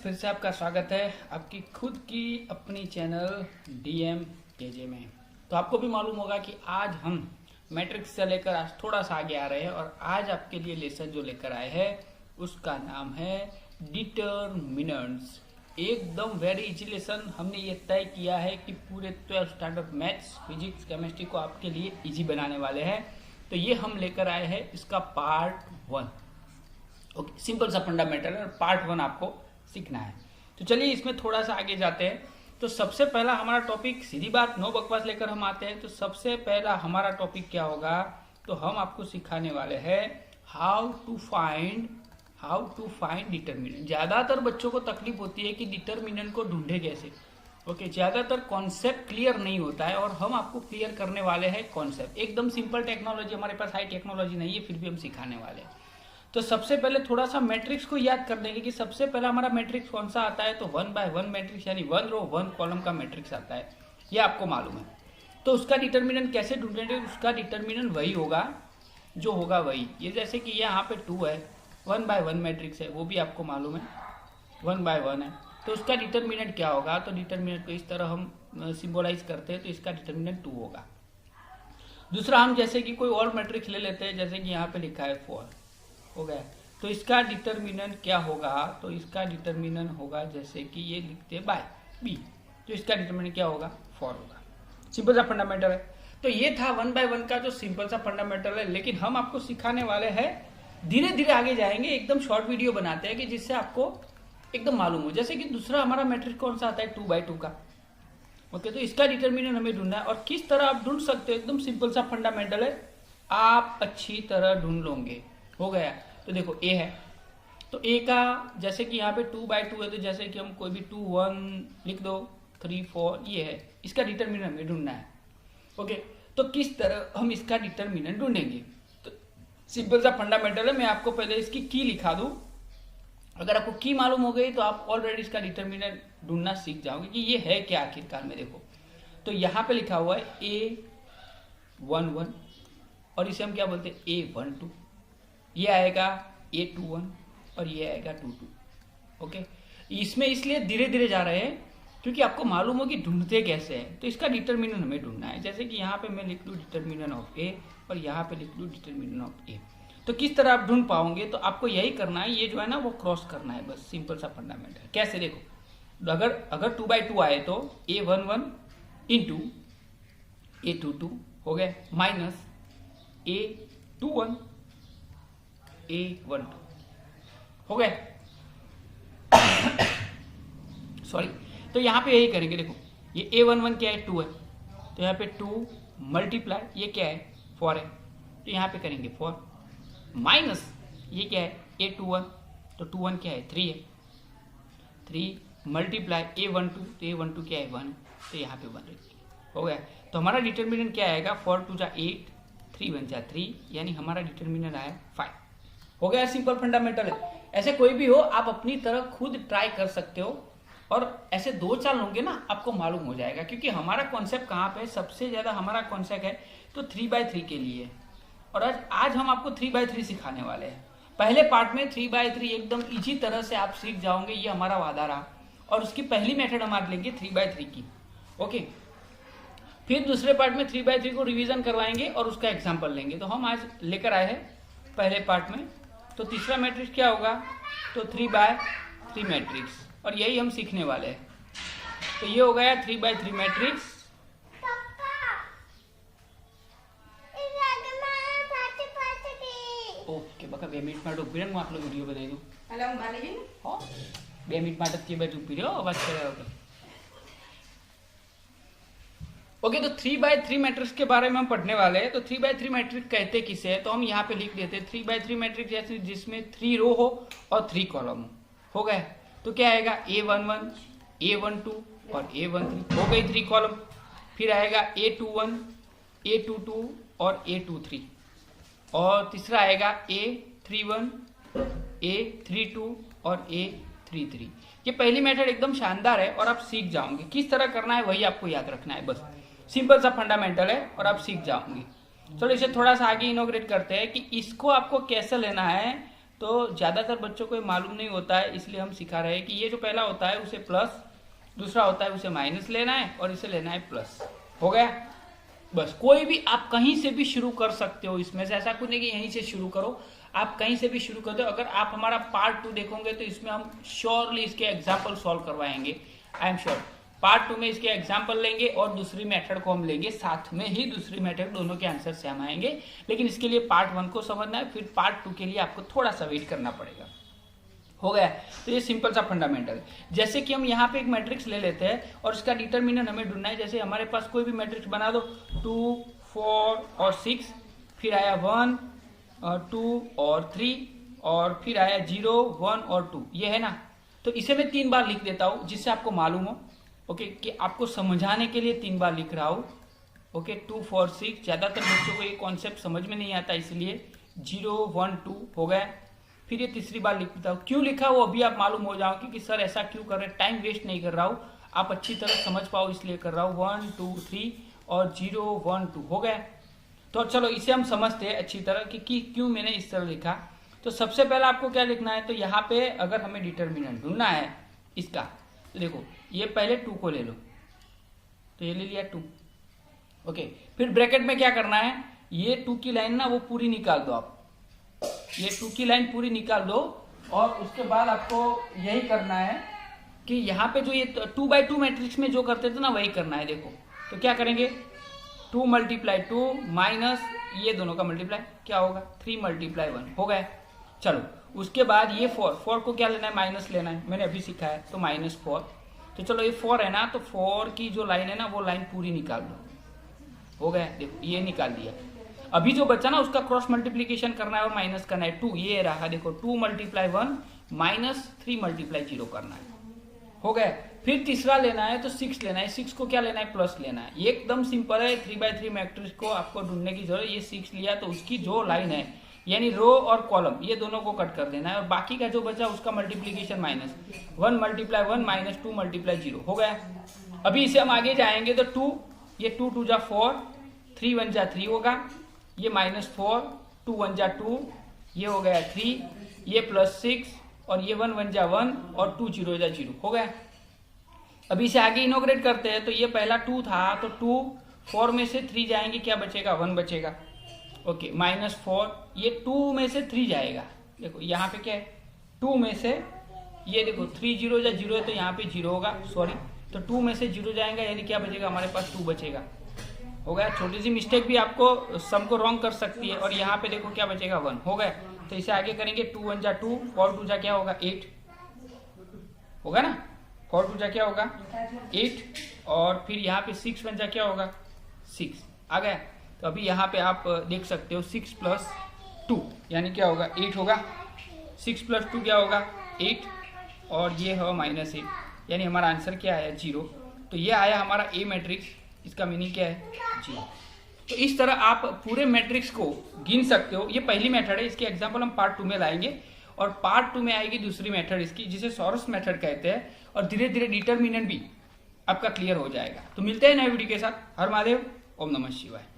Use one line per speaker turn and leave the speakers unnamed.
फिर से आपका स्वागत है आपकी खुद की अपनी चैनल DM KJ में। तो आपको भी मालूम होगा कि आज हम मैट्रिक्स से लेकर आज थोड़ा सा आगे आ रहे हैं और आज आपके लिए लेसन जो लेकर आए हैं उसका नाम है डिटरमिनेंट्स। एकदम वेरी इजी लेसन। हमने ये तय किया है कि पूरे 12th standard maths, physics, chemistry को आपके लिए इजी बनाने वाले हैं। तो ये हम लेकर आए हैं इसका पार्ट 1। ओके, सिंपल सा फंडामेंटल है और पार्ट 1 आपको सीखना है। तो चलिए इसमें थोड़ा सा आगे जाते हैं। तो सबसे पहला हमारा टॉपिक, सीधी बात नो बकवास लेकर हम आते हैं। तो सबसे पहला हमारा टॉपिक क्या होगा, तो हम आपको सिखाने वाले हैं हाउ टू फाइंड डिटरमिनेंट। ज्यादातर बच्चों को तकलीफ होती है कि डिटरमिनेंट को ढूंढे कैसे। ओके, ज्यादातर कॉन्सेप्ट क्लियर नहीं होता है और हम आपको क्लियर करने वाले हैं कॉन्सेप्ट। एकदम सिंपल टेक्नोलॉजी, हमारे पास हाई टेक्नोलॉजी नहीं है, फिर भी हम सिखाने वाले हैं। तो सबसे पहले थोड़ा सा मैट्रिक्स को याद कर देंगे कि सबसे पहला हमारा मैट्रिक्स कौन सा आता है। तो 1 by 1 मैट्रिक्स, यानी 1 रो 1 कॉलम का मैट्रिक्स आता है, ये आपको मालूम है। तो उसका डिटरमिनेंट कैसे ढूंढेंगे, उसका डिटरमिनेंट वही होगा जो होगा वही। ये जैसे कि यहाँ पे 2 है, 1 by 1 मैट्रिक्स है, वो भी आपको मालूम है 1 by 1 है। तो उसका डिटरमिनेंट क्या होगा, तो डिटरमिनेंट को इस तरह हम सिंबलाइज करते हैं, तो इसका डिटरमिनेंट 2 होगा। दूसरा, हम जैसे कि कोई और मैट्रिक्स ले लेते हैं, जैसे कि यहाँ पे लिखा है 4 हो गया। तो इसका डिटरमिनेंट क्या होगा, तो इसका डिटरमिनेंट होगा जैसे कि ये लिखते हैं बाय बी, तो इसका डिटरमिनेंट क्या होगा 4 होगा। सिंपल सा फंडामेंटल है। तो ये था 1 by 1 का जो सिंपल सा फंडामेंटल है। लेकिन हम आपको सिखाने वाले हैं, धीरे धीरे आगे जाएंगे, एकदम शॉर्ट वीडियो बनाते हैं कि जिससे आपको एकदम मालूम हो। जैसे कि दूसरा हमारा मैट्रिक्स कौन सा आता है 2 by 2 का। ओके, तो इसका डिटरमिनेंट हमें ढूंढना है और किस तरह आप ढूंढ सकते हो, एकदम सिंपल सा फंडामेंटल है, आप अच्छी तरह ढूंढ लोगे। हो गया। तो देखो ए है, तो ए का जैसे कि यहाँ पे 2 by 2 है, तो जैसे कि हम कोई भी 2 1 लिख दो, 3 4 ये है, इसका डिटरमिनेंट हमें ढूंढना है। ओके, तो किस तरह हम इसका डिटरमिनेंट ढूंढेंगे, तो सिंपल सा फंडामेंटल है। मैं आपको पहले इसकी की लिखा दूं। अगर आपको की मालूम हो गई तो आप ऑलरेडी इसका डिटरमिनेंट ढूंढना सीख जाओगे कि ये है क्या आखिरकार में। देखो, तो यहाँ पे लिखा हुआ है A11 और इसे हम क्या बोलते हैं A12, ये आएगा A21 और ये आएगा 22। ओके, इसमें इसलिए धीरे धीरे जा रहे हैं क्योंकि आपको मालूम हो कि ढूंढते कैसे हैं। तो इसका डिटरमिनेंट हमें ढूंढना है। जैसे कि यहाँ पे मैं लिख लूँ डिटरमिनेंट ऑफ ए और यहाँ पे लिख लूँ डिटरमिनेंट ऑफ ए। तो किस तरह आप ढूंढ पाओगे, तो आपको यही करना है, ये जो है ना वो क्रॉस करना है, बस सिंपल सा फंडामेंट है। कैसे, देखो, अगर 2 by 2 आए तो A11 इंटू A22 हो गया, माइनस A21 A12 हो गए। सॉरी, तो यहाँ पे यही करेंगे। देखो, ये A11 क्या है 2 है, तो यहाँ पे 2 मल्टीप्लाई ये क्या है 4 है, तो यहाँ पे करेंगे 4 माइनस ये क्या है A21, तो 21 क्या है 3 है, 3 मल्टीप्लाई A12, तो A12 क्या है 1 है, तो यहाँ पे 1 रखेंगे। हो गया। तो हमारा डिटरमिनेंट क्या आएगा 4 2 जा 8, 3 1 जा 3, यानी हमारा डिटरमिनेंट आया 5। हो गया, सिंपल फंडामेंटल है। ऐसे कोई भी हो, आप अपनी तरह खुद ट्राई कर सकते हो और ऐसे 2-4 होंगे ना, आपको मालूम हो जाएगा। क्योंकि हमारा कॉन्सेप्ट कहाँ पे, सबसे ज्यादा हमारा कॉन्सेप्ट है तो 3 by 3 के लिए। और आज हम आपको 3 by 3 सिखाने वाले हैं। पहले पार्ट में 3 by 3 एकदम इजी तरह से आप सीख जाओगे, ये हमारा वादा रहा। और उसकी पहली मेथड हम आज लेंगे 3 by 3 की। ओके, फिर दूसरे पार्ट में 3 by 3 को रिवीजन करवाएंगे और उसका एग्जाम्पल लेंगे। तो हम आज लेकर आए हैं पहले पार्ट में। तो तीसरा मैट्रिक्स क्या होगा, तो 3 by 3 मैट्रिक्स, और यही हम सीखने वाले हैं। तो ये हो गया 3 by 3 मैट्रिक्स। ओके बका 2 મિનિટ માટે ઉભી રહે, હું આટલો વિડીયો બનાવી દઉં।
हेलो माली जी,
હો 2 મિનિટ માટે તે બાજુ ઉભી રહ્યો, અવાજ કરે વગર। ओके, तो 3 by 3 मैट्रिक्स के बारे में हम पढ़ने वाले हैं। तो 3 by 3 मैट्रिक्स कहते किसे है, तो हम यहाँ पे लिख देते हैं 3 by 3 मैट्रिक्स जैसे जिसमें 3 रो हो और 3 कॉलम हो गए। तो क्या आएगा A11 A12 और A13 हो गई 3 कॉलम। फिर आएगा A21 A22 और A23, और तीसरा आएगा A31 A32 और A33। ये पहली मेथड एकदम शानदार है और आप सीख जाओगे। किस तरह करना है वही आपको याद रखना है, बस सिंपल सा फंडामेंटल है और आप सीख जाओगे। चलो इसे थोड़ा सा आगे इनोग्रेट करते हैं कि इसको आपको कैसे लेना है। तो ज्यादातर बच्चों को ये मालूम नहीं होता है, इसलिए हम सिखा रहे हैं कि ये जो पहला होता है उसे प्लस, दूसरा होता है उसे माइनस लेना है और इसे लेना है प्लस। हो गया? बस कोई भी आप कहीं से भी शुरू कर सकते हो इसमें से, ऐसा कुछ नहीं कि यहीं से शुरू करो, आप कहीं से भी शुरू कर दो। अगर आप हमारा पार्ट 2 देखोगे तो इसमें हम श्योरली इसके एग्जाम्पल सॉल्व करवाएंगे, आई एम श्योर। पार्ट 2 में इसके एग्जाम्पल लेंगे और दूसरी मेथड को हम लेंगे साथ में ही, दूसरी मेथड दोनों के आंसर से हम आएंगे। लेकिन इसके लिए पार्ट 1 को समझना है, फिर पार्ट 2 के लिए आपको थोड़ा सा वेट करना पड़ेगा। हो गया? तो ये सिंपल सा फंडामेंटल। जैसे कि हम यहाँ पे एक मैट्रिक्स ले लेते हैं और इसका डिटरमिनेंट हमें ढूंढना है। जैसे हमारे पास कोई भी मैट्रिक्स बना दो, 2, 4 और 6, फिर आया 1, 2 और 3, और फिर आया 0, 1 और 2, ये है ना। तो इसे मैं 3 बार लिख देता हूं जिससे आपको मालूम हो, ओके, कि आपको समझाने के लिए 3 बार लिख रहा हूं। ओके, 2, 4, 6। ज्यादातर बच्चों को ये कॉन्सेप्ट समझ में नहीं आता, इसलिए 0, 1, 2 हो गया। फिर ये तीसरी बार लिख देता हूं। क्यों लिखा वो अभी आप मालूम हो जाओगे कि सर ऐसा क्यों कर रहे हैं, टाइम वेस्ट नहीं कर रहा हूं, आप अच्छी तरह समझ पाओ इसलिए कर रहा हूं। 1, 2, 3 और 0, 1, 2 हो गया। तो चलो इसे हम समझते हैं अच्छी तरह कि क्यों मैंने इस तरह लिखा। तो सबसे पहले आपको क्या लिखना है, तो यहाँ पे अगर हमें डिटरमिनेंट ढूंढना है इसका, तो देखो ये पहले 2 को ले लो, तो ये ले लिया 2। ओके, फिर ब्रैकेट में क्या करना है, ये 2 की लाइन ना वो पूरी निकाल दो आप, ये 2 की लाइन पूरी निकाल दो। और उसके बाद आपको यही करना है कि यहाँ पे जो ये 2x2 मैट्रिक्स में जो करते थे ना वही करना है। देखो तो क्या करेंगे, 2 × 2 माइनस ये दोनों का मल्टीप्लाई क्या होगा, 3 × 1 हो गया। चलो उसके बाद ये 4 को क्या लेना है, माइनस लेना है, मैंने अभी सीखा है, तो -4। तो चलो ये 4 है ना, तो 4 की जो लाइन है ना वो लाइन पूरी निकाल दो। हो गया, देखो ये निकाल दिया। अभी जो बचा ना उसका क्रॉस मल्टीप्लीकेशन करना है और माइनस करना है। 2 ये रहा, देखो 2 × 1 माइनस 3 × 0 करना है। हो गया। फिर तीसरा लेना है तो 6 लेना है, 6 को क्या लेना है, प्लस लेना है। ये एकदम सिंपल है, 3x3 मैट्रिक्स को आपको ढूंढने की जरूरत। ये 6 लिया तो उसकी जो लाइन है यानी रो और कॉलम ये दोनों को कट कर देना है, और बाकी का जो बचा उसका मल्टीप्लीकेशन -1 × 1 माइनस 2 × 0 हो गया। अभी इसे हम आगे जाएंगे तो 2, ये 2 2 जा 4, 3 1 जा 3 होगा, ये -4, 2 1 जा 2, ये हो गया 3, ये +6 और ये 1 1 जा 1 और 2 0 जा 0 हो गया। अभी इसे आगे इनोग्रेट करते हैं तो ये पहला 2 था, तो 2 4 में से 3 जाएंगे, क्या बचेगा, 1 बचेगा। ओके, -4, ये 2 में से 3 जाएगा, देखो यहाँ पे क्या है, 2 में से ये देखो 3 0 जा 0 है तो यहाँ पे 0 होगा, सॉरी, तो 2 में से 0 जाएगा यानी क्या बचेगा, हमारे पास 2 बचेगा। हो गया। छोटी सी मिस्टेक भी आपको सम को रॉन्ग कर सकती है, और यहाँ पे देखो क्या बचेगा, 1 हो गया। तो इसे आगे करेंगे, 2 1 जा 2, 4 2 जा क्या होगा, 8 होगा ना, 4 2 जा क्या होगा 8, और फिर यहाँ पे 6 1 जा क्या होगा 6 आ गया। तो अभी यहाँ पे आप देख सकते हो 6 + 2 यानी क्या होगा 8 होगा, 6 + 2 क्या होगा 8, और ये है -8 यानी हमारा आंसर क्या आया 0। तो ये आया हमारा ए मैट्रिक्स, इसका मीनिंग क्या है 0। तो इस तरह आप पूरे मैट्रिक्स को गिन सकते हो। ये पहली मेथड है, इसके एग्जाम्पल हम पार्ट 2 में लाएंगे, और पार्ट 2 में आएगी दूसरी मेथड इसकी जिसे सॉरस मेथड कहते हैं, और धीरे धीरे डिटरमिनेंट भी आपका क्लियर हो जाएगा। तो मिलते हैं नए वीडियो के साथ। हर महादेव, ओम नमः शिवाय।